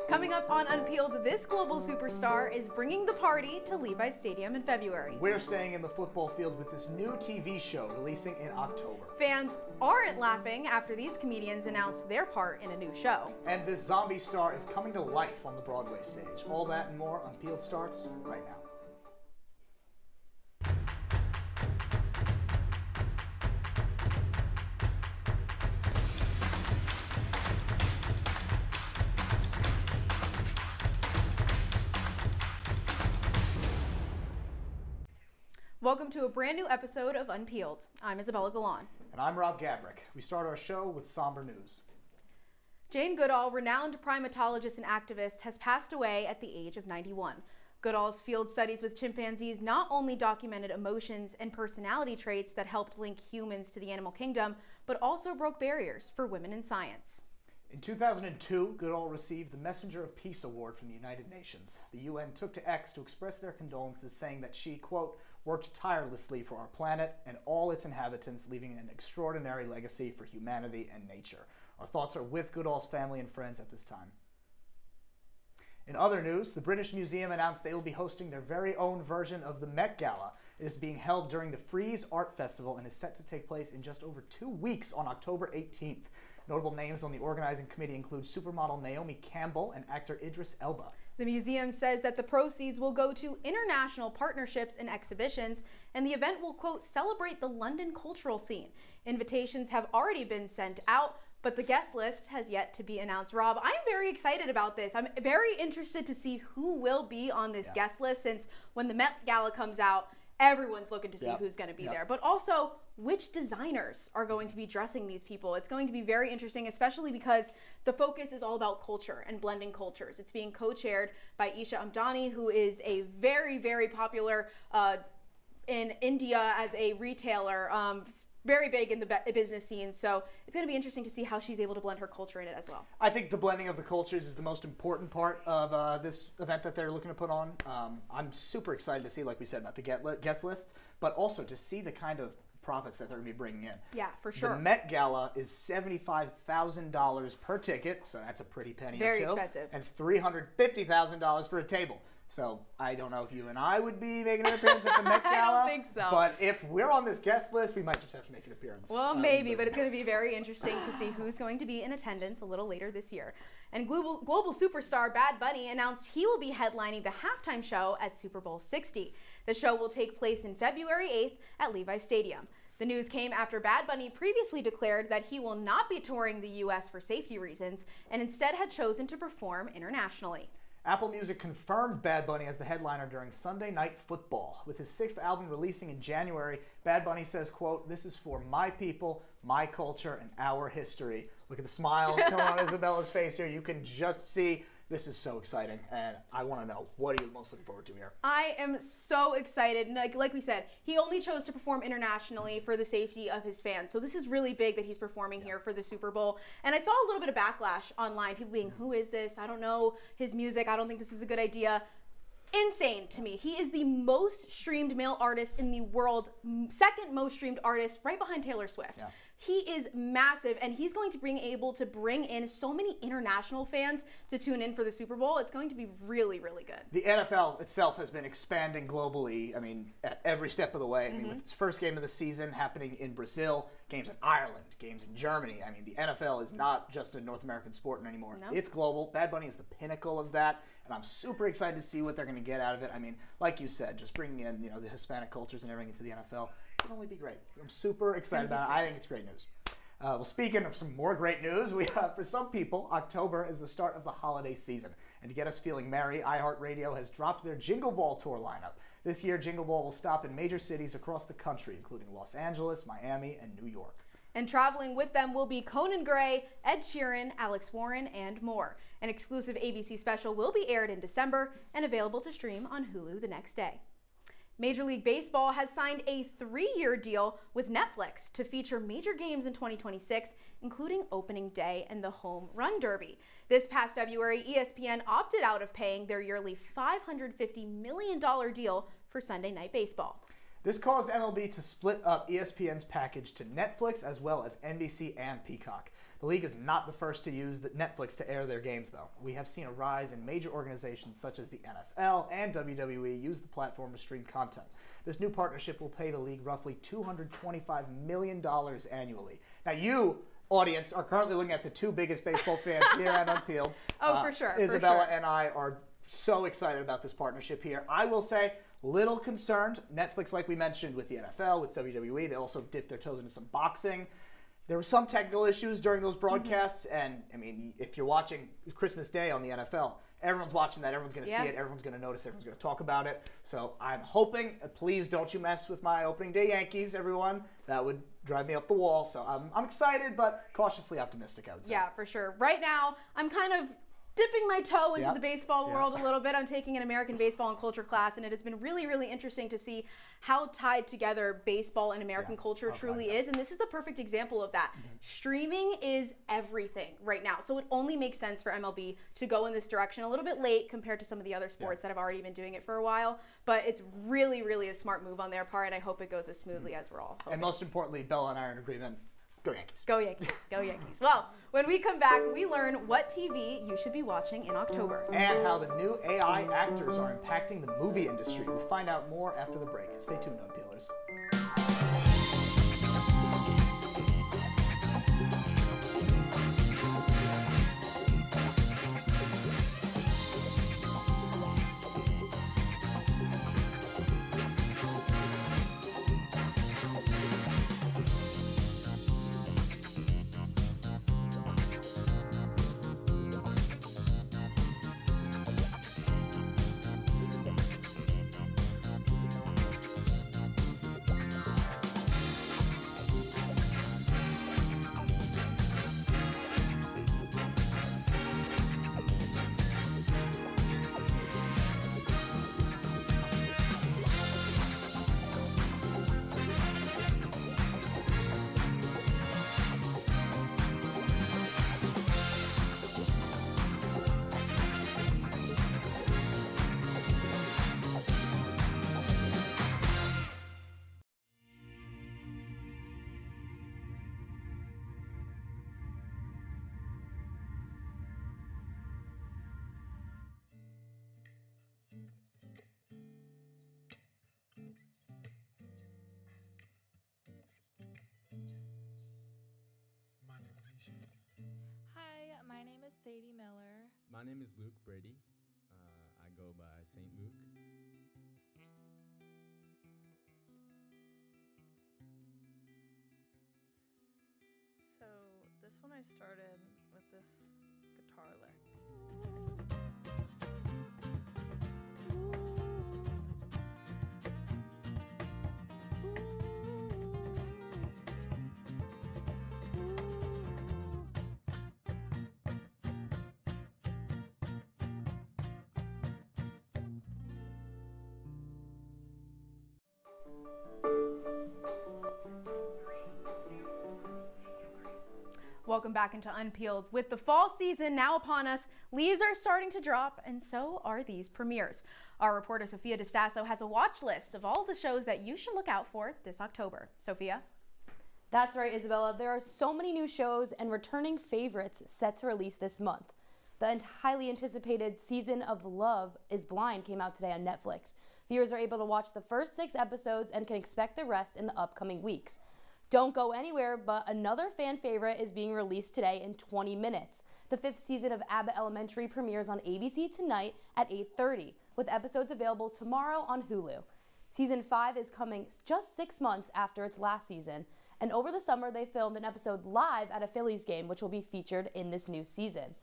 Coming up on Unpeeled, this global superstar is bringing the party to Levi's Stadium in February. We're staying in the football field with this new TV show releasing in October. Fans aren't laughing after these comedians announced their part in a new show. And this zombie star is coming to life on the Broadway stage. All that and more, Unpeeled starts right now. Welcome to a brand new episode of Unpeeled. I'm Isabella Galan. And I'm Rob Gabrik. We start our show with somber news. Jane Goodall, renowned primatologist and activist, has passed away at the age of 91. Goodall's field studies with chimpanzees not only documented emotions and personality traits that helped link humans to the animal kingdom, but also broke barriers for women in science. In 2002, Goodall received the Messenger of Peace Award from the United Nations. The UN took to X to express their condolences, saying that she, quote, worked tirelessly for our planet and all its inhabitants, leaving an extraordinary legacy for humanity and nature. Our thoughts are with Goodall's family and friends at this time. In other news, the British Museum announced they will be hosting their very own version of the Met Gala. It is being held during the Frieze Art Festival and is set to take place in just over 2 weeks on October 18th. Notable names on the organizing committee include supermodel Naomi Campbell and actor Idris Elba. The museum says that the proceeds will go to international partnerships and exhibitions, and the event will, quote, celebrate the London cultural scene. Invitations have already been sent out, but the guest list has yet to be announced. Rob, I'm very excited about this. I'm very interested to see who will be on this guest list, since when the Met Gala comes out, everyone's looking to see who's going to be there. But also, which designers are going to be dressing these people? It's going to be very interesting, especially because the focus is all about culture and blending cultures. It's being co-chaired by Isha Amdani, who is a very, very popular in India as a retailer, very big in the business scene. So it's going to be interesting to see how she's able to blend her culture in it as well. I think the blending of the cultures is the most important part of this event that they're looking to put on. I'm super excited to see, like we said, about the guest lists, but also to see the kind of profits that they're going to be bringing in. Yeah, for sure. The Met Gala is $75,000 per ticket, so that's a pretty penny or two. Very expensive. And $350,000 for a table. So I don't know if you and I would be making an appearance at the Met Gala. I don't think so. But if we're on this guest list, we might just have to make an appearance. Well, maybe, but it's going to be very interesting to see who's going to be in attendance a little later this year. And global superstar Bad Bunny announced he will be headlining the halftime show at Super Bowl 60. The show will take place in February 8th at Levi's Stadium. The news came after Bad Bunny previously declared that he will not be touring the U.S. for safety reasons and instead had chosen to perform internationally. Apple Music confirmed Bad Bunny as the headliner during Sunday Night Football. With his 6th album releasing in January, Bad Bunny says, quote, this is for my people, my culture, and our history. Look at the smile coming on Isabella's face here. You can just see this is so exciting, and I want to know, what are you most looking forward to here? I am so excited. Like we said, he only chose to perform internationally for the safety of his fans. So this is really big that he's performing here for the Super Bowl. And I saw a little bit of backlash online, people being, who is this? I don't know his music. I don't think this is a good idea. Insane to me. He is the most streamed male artist in the world, second most streamed artist, right behind Taylor Swift. Yeah. He is massive, and he's going to bring in so many international fans to tune in for the Super Bowl. It's going to be really, really good. The NFL itself has been expanding globally, I mean, at every step of the way. I mean, with its first game of the season happening in Brazil, games in Ireland, games in Germany. I mean, the NFL is not just a North American sport anymore. No. It's global. Bad Bunny is the pinnacle of that, and I'm super excited to see what they're going to get out of it. I mean, like you said, just bringing in, you know, the Hispanic cultures and everything into the NFL can only be great. I'm super excited about it. I think it's great news. Well, speaking of some more great news, for some people, October is the start of the holiday season. And to get us feeling merry, iHeartRadio has dropped their Jingle Ball tour lineup. This year, Jingle Ball will stop in major cities across the country, including Los Angeles, Miami, and New York. And traveling with them will be Conan Gray, Ed Sheeran, Alex Warren, and more. An exclusive ABC special will be aired in December and available to stream on Hulu the next day. Major League Baseball has signed a 3-year deal with Netflix to feature major games in 2026, including opening day and the Home Run Derby. This past February, ESPN opted out of paying their yearly $550 million deal for Sunday Night Baseball. This caused MLB to split up ESPN's package to Netflix as well as NBC and Peacock. The league is not the first to use Netflix to air their games, though. We have seen a rise in major organizations such as the NFL and WWE use the platform to stream content. This new partnership will pay the league roughly $225 million annually. Now, you, audience, are currently looking at the two biggest baseball fans here at Unpeeled. For sure. Isabella and I are so excited about this partnership here. I will say, little concerned. Netflix, like we mentioned, with the NFL, with WWE, they also dipped their toes into some boxing. There were some technical issues during those broadcasts, and I mean, if you're watching Christmas Day on the NFL, everyone's watching that, everyone's going to see it, everyone's going to notice, everyone's going to talk about it. So I'm hoping, please don't you mess with my opening day Yankees, everyone. That would drive me up the wall. So I'm excited, but cautiously optimistic, I would say. Yeah, for sure. Right now, I'm kind of dipping my toe into the baseball world a little bit. I'm taking an American baseball and culture class, and it has been really, really interesting to see how tied together baseball and American culture truly is. And this is the perfect example of that. Streaming is everything right now. So it only makes sense for MLB to go in this direction a little bit late compared to some of the other sports that have already been doing it for a while. But it's really, really a smart move on their part, and I hope it goes as smoothly as we're all hoping. And most importantly, Bella and I are in agreement. Go Yankees. Go Yankees. Go Yankees. Well, when we come back, we learn what TV you should be watching in October. And how the new AI actors are impacting the movie industry. We'll find out more after the break. Stay tuned, Unpeelers. Hi, my name is Sadie Miller. My name is Luke Brady. I go by St. Luke. So this one I started with this guitar lick. Welcome back into Unpeeled. With the fall season now upon us, leaves are starting to drop, and so are these premieres. Our reporter Sophia DeStasso has a watch list of all the shows that you should look out for this October. Sophia? That's right, Isabella. There are so many new shows and returning favorites set to release this month. The highly anticipated season of Love is Blind came out today on Netflix. Viewers are able to watch the first 6 episodes and can expect the rest in the upcoming weeks. Don't go anywhere, but another fan favorite is being released today in 20 minutes. The 5th season of Abbott Elementary premieres on ABC tonight at 8:30, with episodes available tomorrow on Hulu. Season 5 is coming just 6 months after its last season, and over the summer they filmed an episode live at a Phillies game, which will be featured in this new season.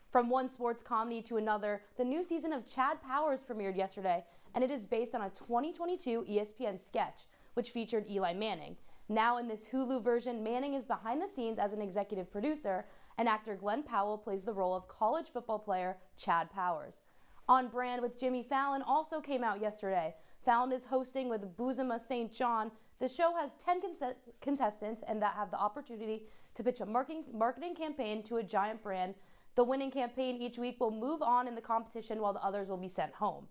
From one sports comedy to another, the new season of Chad Powers premiered yesterday, and it is based on a 2022 ESPN sketch, which featured Eli Manning. Now in this Hulu version, Manning is behind the scenes as an executive producer, and actor Glenn Powell plays the role of college football player Chad Powers. On Brand with Jimmy Fallon also came out yesterday. Fallon is hosting with Boozema St. John. The show has 10 contestants and that have the opportunity to pitch a marketing campaign to a giant brand. The winning campaign each week will move on in the competition while the others will be sent home.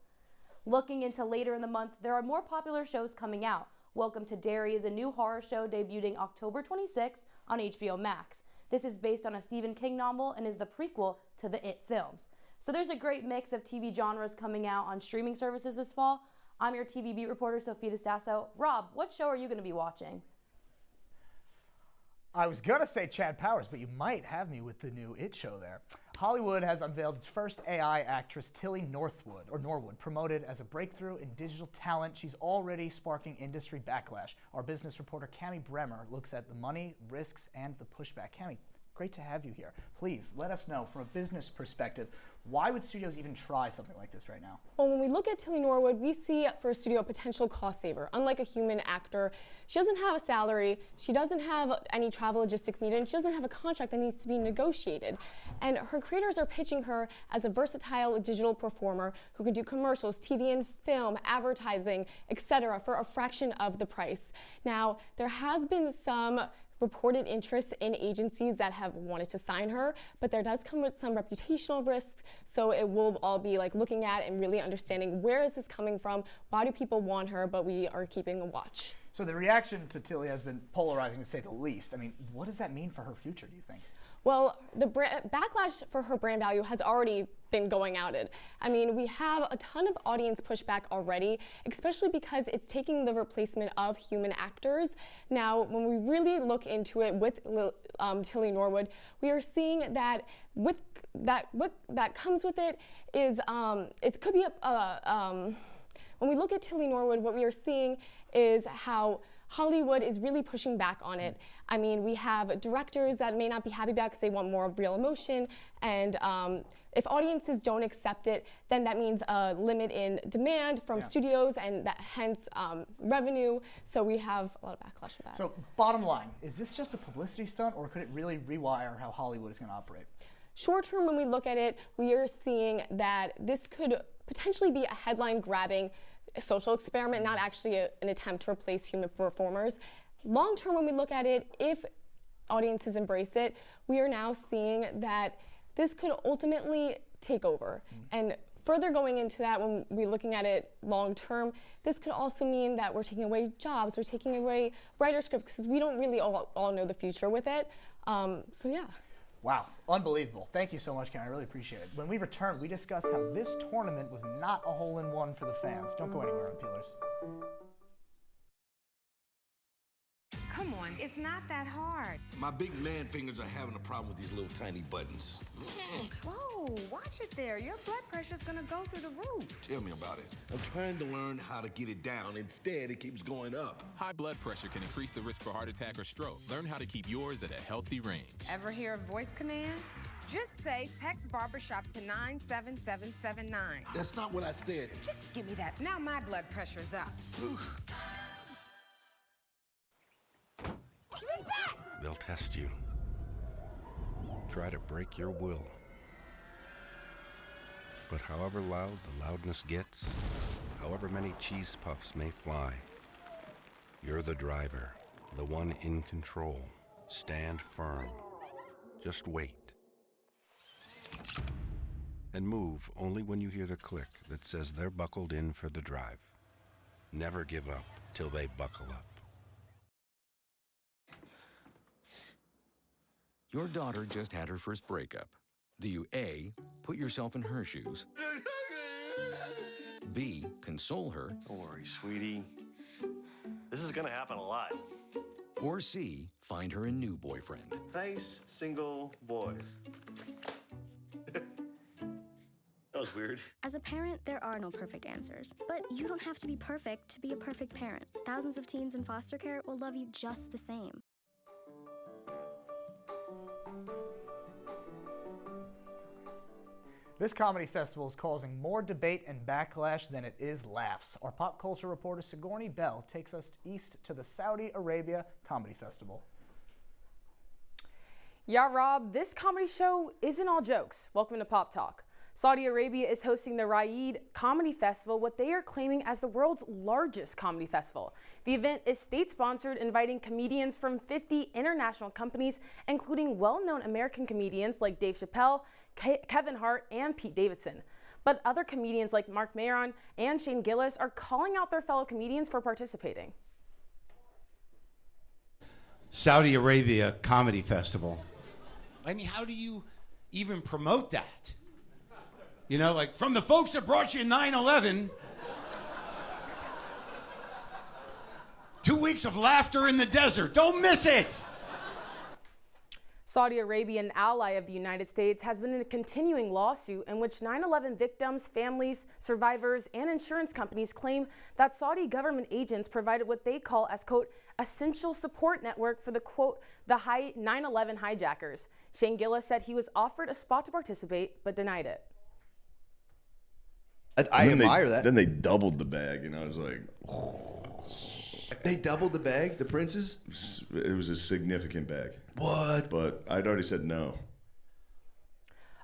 Looking into later in the month, there are more popular shows coming out. Welcome to Derry is a new horror show debuting October 26th on HBO Max. This is based on a Stephen King novel and is the prequel to the It films. So there's a great mix of TV genres coming out on streaming services this fall. I'm your TV beat reporter, Sophia DeSasso. Rob, what show are you going to be watching? I was going to say Chad Powers, but you might have me with the new It show there. Hollywood has unveiled its first AI actress, Tilly Norwood, promoted as a breakthrough in digital talent. She's already sparking industry backlash. Our business reporter, Cami Bremer, looks at the money, risks, and the pushback. Cami, great to have you here. Please let us know, from a business perspective, why would studios even try something like this right now? Well, when we look at Tilly Norwood, we see for a studio a potential cost saver. Unlike a human actor, she doesn't have a salary, she doesn't have any travel logistics needed, and she doesn't have a contract that needs to be negotiated. And her creators are pitching her as a versatile digital performer who can do commercials, TV and film, advertising, etc. for a fraction of the price. Now, there has been some reported interest in agencies that have wanted to sign her, but there does come with some reputational risks, so it will all be like looking at and really understanding where is this coming from, why do people want her, but we are keeping a watch. So the reaction to Tilly has been polarizing, to say the least. I mean, what does that mean for her future, do you think? Well, the backlash for her brand value has already been going out. I mean, we have a ton of audience pushback already, especially because it's taking the replacement of human actors. Now, when we really look into it with Tilly Norwood, we are seeing that what comes with it is it could be when we look at Tilly Norwood, what we are seeing is how Hollywood is really pushing back on it. I mean, we have directors that may not be happy about it because they want more real emotion, and if audiences don't accept it, then that means a limit in demand from studios, and that hence revenue. So we have a lot of backlash with that. So bottom line, is this just a publicity stunt, or could it really rewire how Hollywood is going to operate? Short term, when we look at it, we are seeing that this could potentially be a headline-grabbing social experiment, not actually an attempt to replace human performers. Long term, when we look at it, if audiences embrace it, we are now seeing that this could ultimately take over. And further going into that, when we're looking at it long term, this could also mean that we're taking away jobs, we're taking away writer scripts, because we don't really all know the future with it. So yeah. Wow, unbelievable. Thank you so much, Ken. I really appreciate it. When we return, we discuss how this tournament was not a hole-in-one for the fans. Don't go anywhere, Unpeelers. Come on, it's not that hard. My big man fingers are having a problem with these little tiny buttons. Whoa, watch it there. Your blood pressure's gonna go through the roof. Tell me about it. I'm trying to learn how to get it down. Instead, it keeps going up. High blood pressure can increase the risk for heart attack or stroke. Learn how to keep yours at a healthy range. Ever hear a voice command? Just say text barbershop to 97779. That's not what I said. Just give me that. Now my blood pressure's up. They'll test you. Try to break your will. But however loud the loudness gets, however many cheese puffs may fly, you're the driver, the one in control. Stand firm. Just wait. And move only when you hear the click that says they're buckled in for the drive. Never give up till they buckle up. Your daughter just had her first breakup. Do you A, put yourself in her shoes? B, console her? Don't worry, sweetie. This is gonna happen a lot. Or C, find her a new boyfriend? Nice, single boys. That was weird. As a parent, there are no perfect answers. But you don't have to be perfect to be a perfect parent. Thousands of teens in foster care will love you just the same. This comedy festival is causing more debate and backlash than it is laughs. Our pop culture reporter Sigourney Bell takes us east to the Saudi Arabia Comedy Festival. Yeah, Rob, this comedy show isn't all jokes. Welcome to Pop Talk. Saudi Arabia is hosting the Riyadh Comedy Festival, what they are claiming as the world's largest comedy festival. The event is state-sponsored, inviting comedians from 50 international companies, including well-known American comedians like Dave Chappelle, Kevin Hart, and Pete Davidson. But other comedians like Mark Maron and Shane Gillis are calling out their fellow comedians for participating. Saudi Arabia Comedy Festival. I mean, how do you even promote that? You know, like, from the folks that brought you 9/11, 2 weeks of laughter in the desert. Don't miss it. Saudi Arabia, an ally of the United States, has been in a continuing lawsuit in which 9/11 victims, families, survivors, and insurance companies claim that Saudi government agents provided what they call as, quote, essential support network for the, quote, the 9/11 hijackers. Shane Gillis said he was offered a spot to participate, but denied it. I admire that. Then they doubled the bag, and I was like, They doubled the bag, the princes? it was a significant bag. What? But I'd already said no.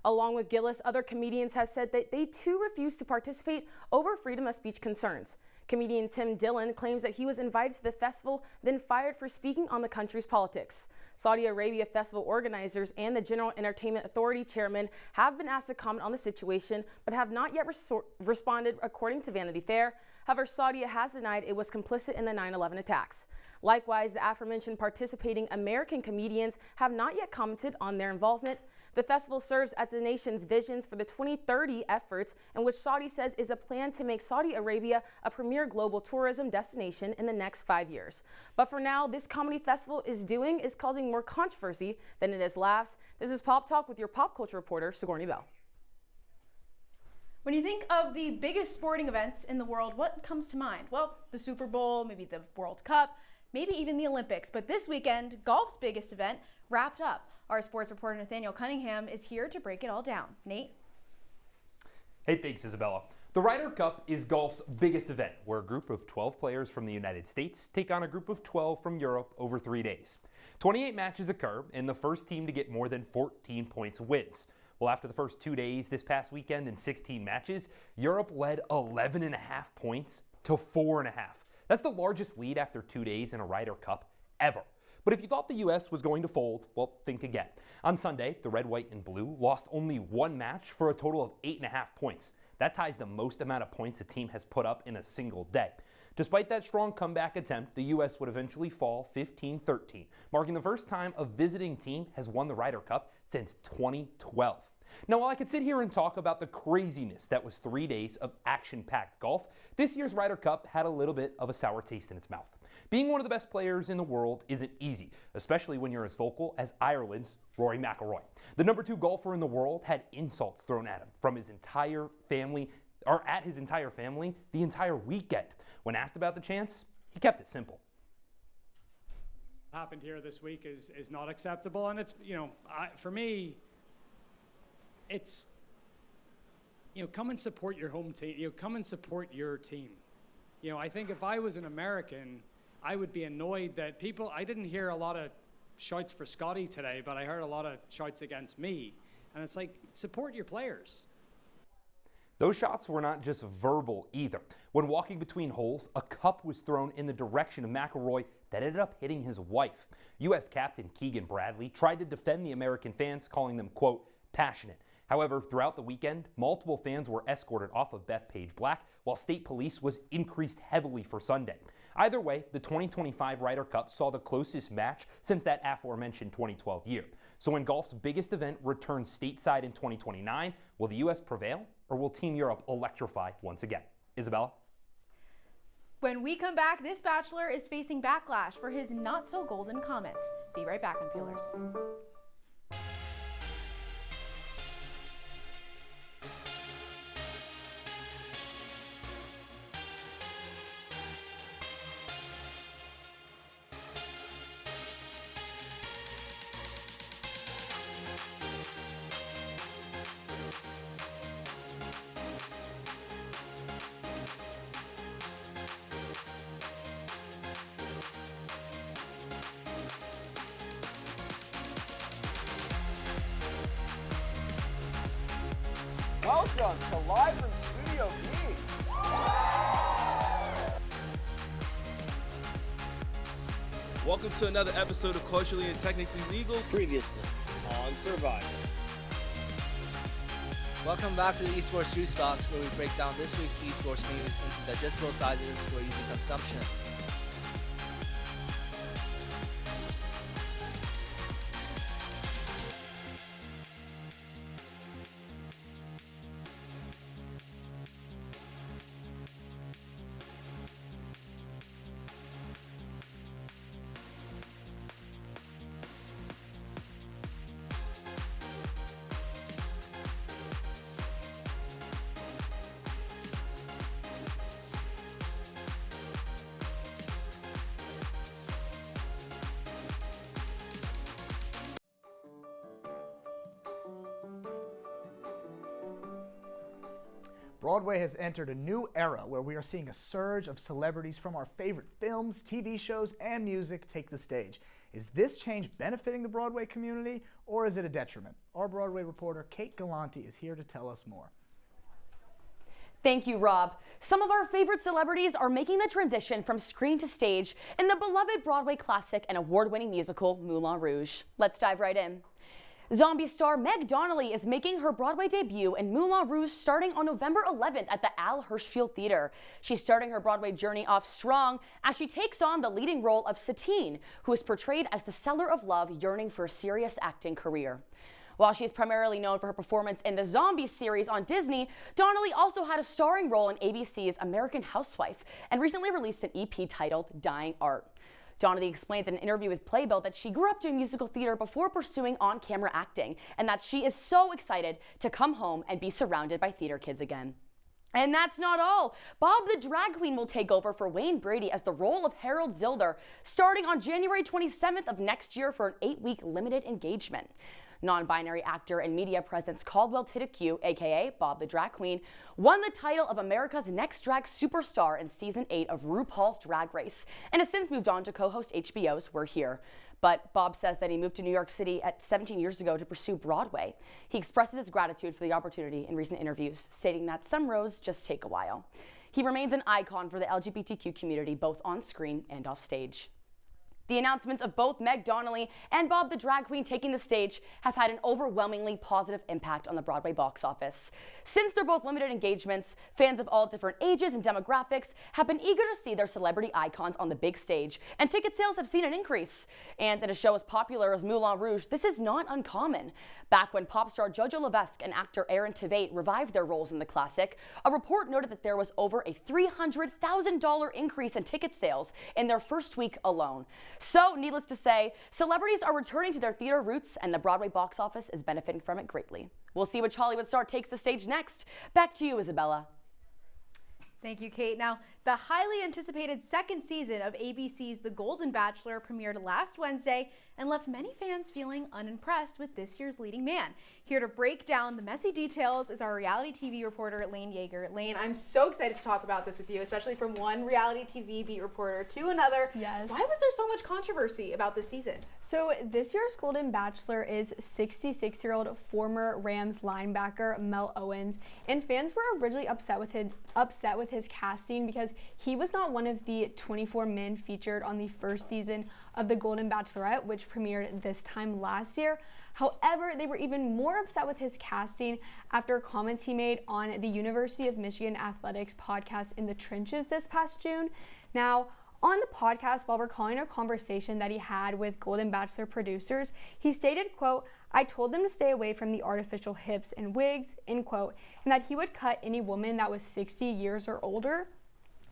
Along with Gillis, other comedians have said that they too refuse to participate over freedom of speech concerns. Comedian Tim Dillon claims that he was invited to the festival, then fired for speaking on the country's politics. Saudi Arabia festival organizers and the General Entertainment Authority chairman have been asked to comment on the situation, but have not yet responded, according to Vanity Fair. However, Saudi has denied it was complicit in the 9/11 attacks. Likewise, the aforementioned participating American comedians have not yet commented on their involvement. The festival serves as the nation's visions for the 2030 efforts, in which Saudi says is a plan to make Saudi Arabia a premier global tourism destination in the next 5 years. But for now, this comedy festival is causing more controversy than it is laughs. This is Pop Talk with your pop culture reporter, Sigourney Bell. When you think of the biggest sporting events in the world, what comes to mind? Well, the Super Bowl, maybe the World Cup, maybe even the Olympics. But this weekend, golf's biggest event wrapped up. Our sports reporter Nathaniel Cunningham is here to break it all down. Nate? Hey, thanks, Isabella. The Ryder Cup is golf's biggest event, where a group of 12 players from the United States take on a group of 12 from Europe over 3 days. 28 matches occur, and the first team to get more than 14 points wins. Well, after the first 2 days this past weekend in 16 matches, Europe led 11.5 points to 4.5. That's the largest lead after 2 days in a Ryder Cup ever. But if you thought the U.S. was going to fold, well, think again. On Sunday, the red, white, and blue lost only one match for a total of 8.5 points. That ties the most amount of points a team has put up in a single day. Despite that strong comeback attempt, the U.S. would eventually fall 15-13, marking the first time a visiting team has won the Ryder Cup since 2012. Now, while I could sit here and talk about the craziness that was 3 days of action-packed golf, this year's Ryder Cup had a little bit of a sour taste in its mouth. Being one of the best players in the world isn't easy, especially when you're as vocal as Ireland's Rory McIlroy. The number 2 golfer in the world had insults thrown at him from his entire family, or at his entire family, the entire weekend. When asked about the chance, he kept it simple. What happened here this week is not acceptable, and it's, for me, it's, come and support your home team. Come and support your team. I think if I was an American, I would be annoyed that I didn't hear a lot of shouts for Scotty today, but I heard a lot of shouts against me. And it's like, support your players. Those shots were not just verbal either. When walking between holes, a cup was thrown in the direction of McIlroy that ended up hitting his wife. U.S. captain Keegan Bradley tried to defend the American fans, calling them, quote, passionate. However, throughout the weekend, multiple fans were escorted off of Bethpage Black, while state police was increased heavily for Sunday. Either way, the 2025 Ryder Cup saw the closest match since that aforementioned 2012 year. So when golf's biggest event returns stateside in 2029, will the U.S. prevail, or will Team Europe electrify once again? Isabella? When we come back, this bachelor is facing backlash for his not-so-golden comments. Be right back, Unpeelers. Welcome to Live from Studio B. Welcome to another episode of Culturally and Technically Legal. Previously on Survivor. Welcome back to the Esports Juice Box, where we break down this week's esports news into digestible sizes for easy consumption. Broadway has entered a new era where we are seeing a surge of celebrities from our favorite films, TV shows, and music take the stage. Is this change benefiting the Broadway community, or is it a detriment? Our Broadway reporter Kate Galanti is here to tell us more. Thank you, Rob. Some of our favorite celebrities are making the transition from screen to stage in the beloved Broadway classic and award-winning musical Moulin Rouge. Let's dive right in. Zombie star Meg Donnelly is making her Broadway debut in Moulin Rouge starting on November 11th at the Al Hirschfeld Theater. She's starting her Broadway journey off strong as she takes on the leading role of Satine, who is portrayed as the seller of love yearning for a serious acting career. While she's primarily known for her performance in the Zombie series on Disney, Donnelly also had a starring role in ABC's American Housewife and recently released an EP titled Dying Art. Donnelly explains in an interview with Playbill that she grew up doing musical theater before pursuing on-camera acting, and that she is so excited to come home and be surrounded by theater kids again. And that's not all. Bob the Drag Queen will take over for Wayne Brady as the role of Harold Zilder, starting on January 27th of next year for an 8-week limited engagement. Non-binary actor and media presence Caldwell Titteque, aka Bob the Drag Queen, won the title of America's Next Drag Superstar in Season 8 of RuPaul's Drag Race, and has since moved on to co-host HBO's We're Here. But Bob says that he moved to New York City at 17 years ago to pursue Broadway. He expresses his gratitude for the opportunity in recent interviews, stating that some roads just take a while. He remains an icon for the LGBTQ community, both on screen and off stage. The announcements of both Meg Donnelly and Bob the Drag Queen taking the stage have had an overwhelmingly positive impact on the Broadway box office. Since they're both limited engagements, fans of all different ages and demographics have been eager to see their celebrity icons on the big stage, and ticket sales have seen an increase. And in a show as popular as Moulin Rouge, this is not uncommon. Back when pop star Jojo Levesque and actor Aaron Tveit revived their roles in the classic, a report noted that there was over a $300,000 increase in ticket sales in their first week alone. So, needless to say, celebrities are returning to their theater roots, and the Broadway box office is benefiting from it greatly. We'll see which Hollywood star takes the stage next. Back to you, Isabella. Thank you, Kate. Now, the highly anticipated second season of ABC's The Golden Bachelor premiered last Wednesday and left many fans feeling unimpressed with this year's leading man. Here to break down the messy details is our reality TV reporter, Lane Yeager. Lane, I'm so excited to talk about this with you, especially from one reality TV beat reporter to another. Yes. Why was there so much controversy about this season? So this year's Golden Bachelor is 66-year-old former Rams linebacker Mel Owens, and fans were originally upset with his casting because he was not one of the 24 men featured on the first season of The Golden Bachelorette, which premiered this time last year. However, they were even more upset with his casting after comments he made on the University of Michigan Athletics podcast In the Trenches this past June. Now, on the podcast, while recalling a conversation that he had with Golden Bachelor producers, he stated, quote, "I told them to stay away from the artificial hips and wigs," end quote, and that he would cut any woman that was 60 years or older.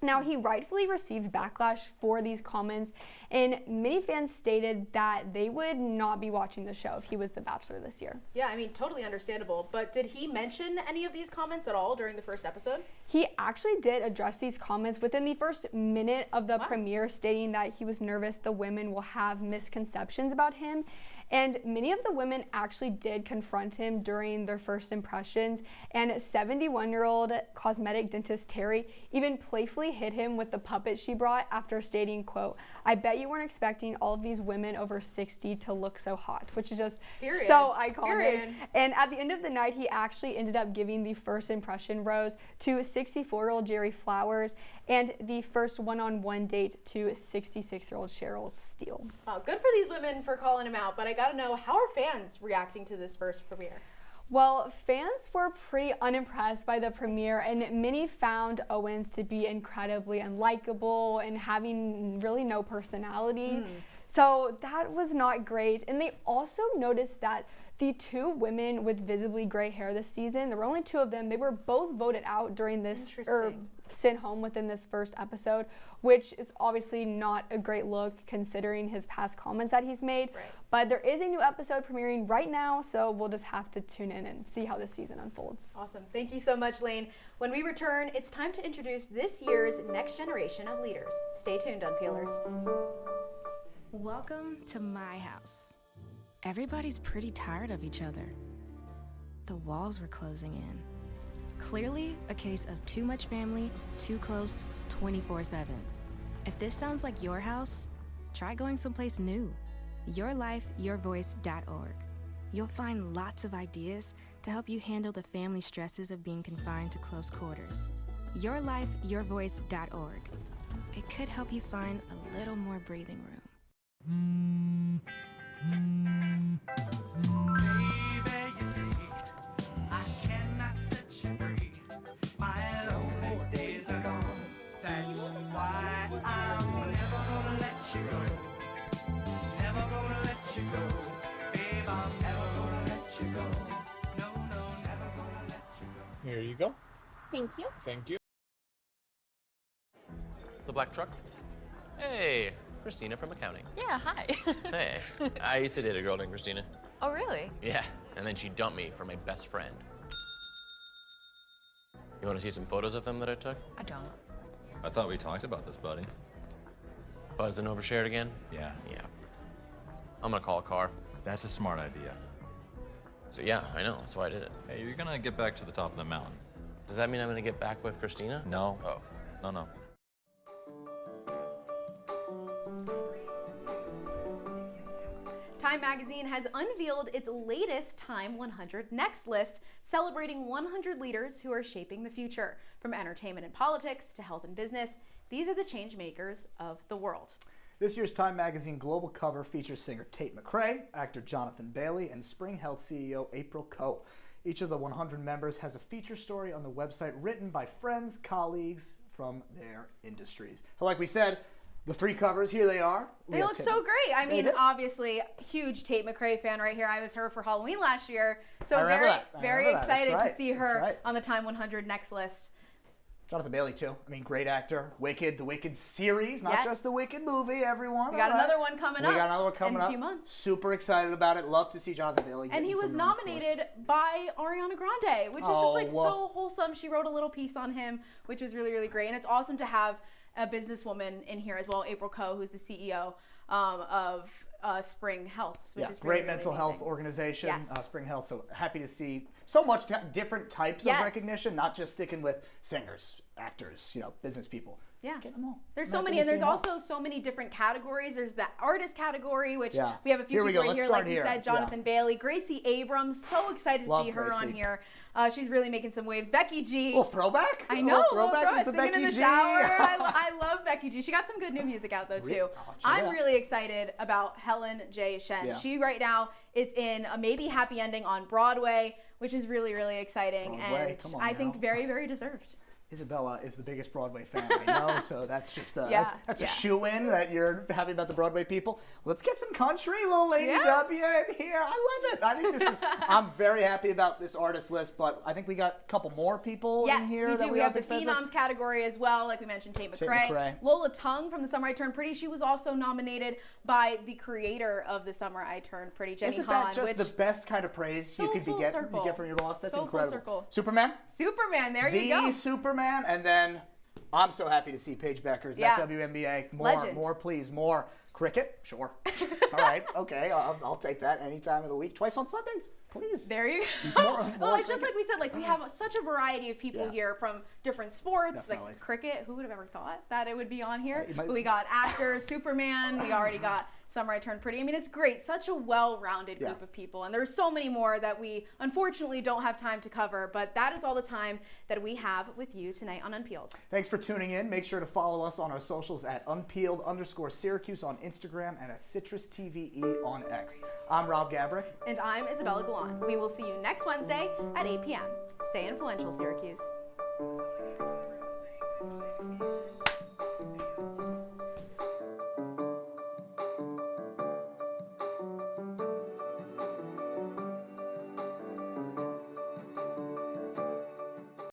Now, he rightfully received backlash for these comments, and many fans stated that they would not be watching the show if he was the Bachelor this year. Yeah, I mean, totally understandable. But did he mention any of these comments at all during the first episode? He actually did address these comments within the first minute of the premiere, stating that he was nervous the women will have misconceptions about him. And many of the women actually did confront him during their first impressions, and 71-year-old cosmetic dentist Terry even playfully hit him with the puppet she brought after stating, quote, "I bet you weren't expecting all of these women over 60 to look so hot," which is just so iconic. Period. And at the end of the night, he actually ended up giving the first impression rose to 64-year-old Jerry Flowers and the first one-on-one date to 66-year-old Cheryl Steele. Wow, good for these women for calling him out, but I gotta know, how are fans reacting to this first premiere? Well, fans were pretty unimpressed by the premiere, and many found Owens to be incredibly unlikable and having really no personality. So that was not great. And they also noticed that the two women with visibly gray hair this season, there were only two of them, they were both voted out during this, or sent home within this first episode, which is obviously not a great look considering his past comments that he's made. But there is a new episode premiering right now, so we'll just have to tune in and see how this season unfolds. Awesome. Thank you so much, Lane. When we return, it's time to introduce this year's next generation of leaders. Stay tuned, Unpeelers. Welcome to my house. Everybody's pretty tired of each other. The walls were closing in. Clearly a case of too much family, too close, 24/7. If this sounds like your house, try going someplace new. YourLifeYourVoice.org. You'll find lots of ideas to help you handle the family stresses of being confined to close quarters. YourLifeYourVoice.org. It could help you find a little more breathing room. Baby, you see, I cannot set you free. My lonely days are gone. That's why I'm never gonna let you go. Never gonna let you go. Babe, I'm never gonna let you go. No, no, never gonna let you go. Here you go. Thank you. Thank you. The black truck? Hey, Christina from accounting. Yeah, hi. Hey, I used to date a girl named Christina. Oh, really? Yeah, and then she dumped me for my best friend. You want to see some photos of them that I took? I don't. I thought we talked about this, buddy. Buzz and overshared again? Yeah. Yeah. I'm gonna call a car. That's a smart idea. So yeah, I know, that's why I did it. Hey, you're gonna get back to the top of the mountain. Does that mean I'm gonna get back with Christina? No. Oh. No. Time magazine has unveiled its latest Time 100 Next list, celebrating 100 leaders who are shaping the future. From entertainment and politics to health and business, these are the change makers of the world. This year's Time magazine global cover features singer Tate McRae, actor Jonathan Bailey, and Spring Health CEO April Koh. Each of the 100 members has a feature story on the website written by friends, colleagues from their industries. So like we said, the three covers, here they are. They look so great. I mean, obviously, huge Tate McRae fan right here. I was her for Halloween last year. So very excited to see her on the Time 100 Next list. Jonathan Bailey, too. I mean, great actor. Wicked, the Wicked series, not just the Wicked movie, everyone. We got another one coming up. We got another one coming in a few months. Super excited about it. Love to see Jonathan Bailey. And he was nominated by Ariana Grande, which is just like so wholesome. She wrote a little piece on him, which is really, really great. And it's awesome to have a businesswoman in here as well, April Koh, who's the CEO of Spring Health. Which is great really, mental really health organization, Yes. Spring Health. So happy to see so much different types Yes. of recognition, not just sticking with singers, actors, business people. Yeah. Get them all. There's so many, and there's also so many different categories. There's the artist category, which we have a few people right here, like you said, Jonathan Bailey, Gracie Abrams. So excited to see her on here. She's really making some waves. Becky G. Little throwback. I know. Throwback with the singing Becky in the G. shower. I love Becky G. She got some good new music out though too. I'm really excited about Helen J. Shen. Yeah. She right now is in a maybe happy ending on Broadway, which is really, really exciting, and I think very, very deserved. Isabella is the biggest Broadway fan I know, so that's just that's a shoe-in that you're happy about the Broadway people. Let's get some country, little Lady W in here. I love it. I think this is. I'm very happy about this artist list, but I think we got a couple more people in here. Yes, that we have the Phenoms category as well, like we mentioned, Tate McRae. Lola Tung from The Summer I Turned Pretty. She was also nominated by the creator of The Summer I Turned Pretty, Jenny Isn't Han. that just the best kind of praise you could get from your boss? That's incredible. Superman. There you go. The Superman. And then I'm so happy to see Paige Beckers, that WNBA. More, please, more. Cricket, sure. All right, okay, I'll take that any time of the week. Twice on Sundays, please. There you go. Well, it's just like we said, like we have such a variety of people here from different sports, like cricket. Who would have ever thought that it would be on here? But we got actors, Superman. We already got Summer I Turned Pretty. I mean, it's great. Such a well-rounded group of people. And there's so many more that we unfortunately don't have time to cover, but that is all the time that we have with you tonight on Unpeeled. Thanks for tuning in. Make sure to follow us on our socials at Unpeeled_Syracuse on Instagram and at CitrusTVE on X. I'm Rob Gabrik. And I'm Isabella Galan. We will see you next Wednesday at 8 p.m. Stay influential, Syracuse.